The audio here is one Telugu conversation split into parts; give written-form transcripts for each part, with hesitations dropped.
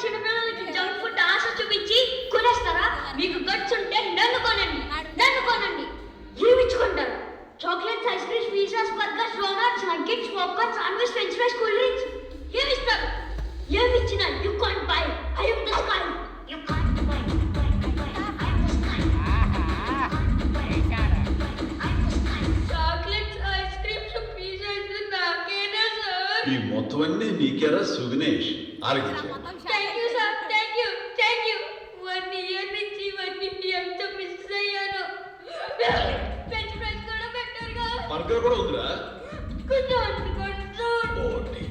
చిన్నపిల్లలకి జంక్ ఫుడ్ ఆశ చూపించి కొనేస్తారా? మీకు గట్స్ ఉంటే నన్ను కొనండి, నన్ను కొనండి. ఏమిచ్చుకుంటారు? Chocolates, ice creams, pizzas, burgers, donuts, nuggets, popcorn, sandwich, French fries, cool drinks ఏమిస్తారు? ఏమిచ్చినా you can't buy. I am the sky. You can't buy. I am the sky. Chocolates, ice creams, pizzas నాకేనా సార్? ఈ మొత్తం అన్నీ నీకేరా సుగ్నేష్? ఆరగించు. Thank you sir, thank you, thank you. 1 year నుంచి ఇవన్నీ ఎంత మిస్ అయ్యాను. ఫ్రెంచ్ ఫ్రైస్ కూడా పెట్టారుగా. బర్గర్ కూడా ఉందిరా. కొంచెం ఓటి.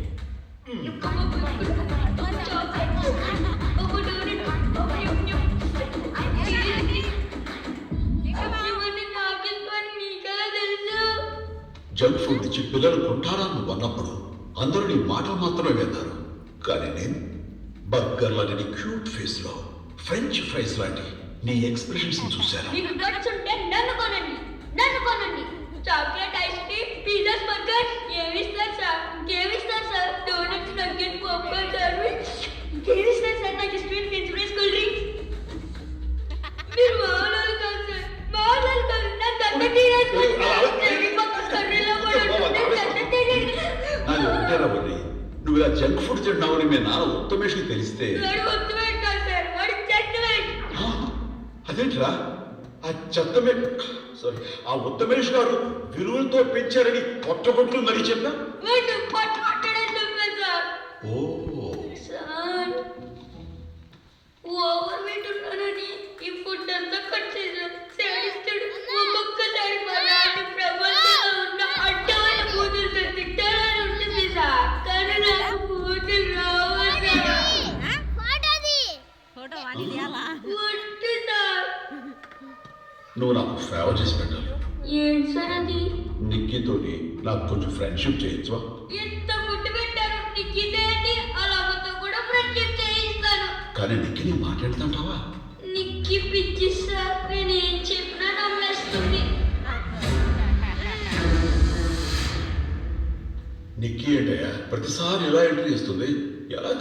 జంక్ ఫుడ్ ఇచ్చి పిల్లలు కొంటారా నువ్వు అన్నప్పుడు అందరూ నీ మాటలు మాత్రమే విన్నారు. కానీ నేను బర్గర్ లాంటి నీ క్యూట్ ఫేస్ లో ఫ్రెంచ్ ఫ్రైస్ లాంటి నీ ఎక్స్ప్రెషన్స్ చూశాను. మీకు గట్స్ ఉంటే నన్ను కొనండి, నన్ను కొనండి. Chocolate, ice cream, pizzas, burger ఏమిస్తారు సార్? ఇంకేమిస్తారు sir? Donuts, nugget, popcorn, sandwich ఇంకేమిస్తారు సార్? నాకు ఇష్టమైన ఫ్రెంచ్ ఫ్రైస్, కూల్ డ్రింక్స్. మీరు మామూలు కాదు సార్, మామూలు కాదు. నాకు అంత తెలియదు. నాది ఒకటేరా బర్రి, నువ్వు ఇలా జంక్ ఫుడ్ తింటున్నావని మీ నాన్న ఉత్తమేష్కి తెలిస్తే. అదేంట్రా ఆ చెత్తమే సారీ ఆ ఉత్తమేష్ గారు విలువలతో పెంచారని కొట్టగొట్లు మరీ చెప్పా. ఓ ఓవర్ వెయిట్ ఉన్నానని ఈ ఫుడ్ అంతా కట్ చేశాను. శాడిస్టుడు ఒక్కొక్కసారి మా నాన్న ప్రపంచంలో ఉన్న అడ్డమైన బూతులతో తిట్టాలని ఉంటుంది సార్. కానీ నాకు బూతులు రావు సార్. వద్దు సార్. నువ్వు నాకు ఫేవర్ చేసి పెట్టాలి. ఏంటి సార్ అది? నిక్కీతోటి నాకు కొంచెం ఫ్రెండ్షిప్ చేయొచ్చా? ఎంత ఫుడ్ పెట్టారు నిక్కిదేంటి? అలాగతో కూడా ఫ్రెండ్షిప్ చేయిస్తాను. కానీ నిక్కిని మాట్లాడుతుంటావా? నిక్కి పిచ్చి సార్, నేను ఏం చెప్పినా నమ్మేస్తుంది. నిక్కీ ఏంటయ్యా ప్రతిసారి ఇలా ఎంట్రీ ఇస్తుంది? ఎలా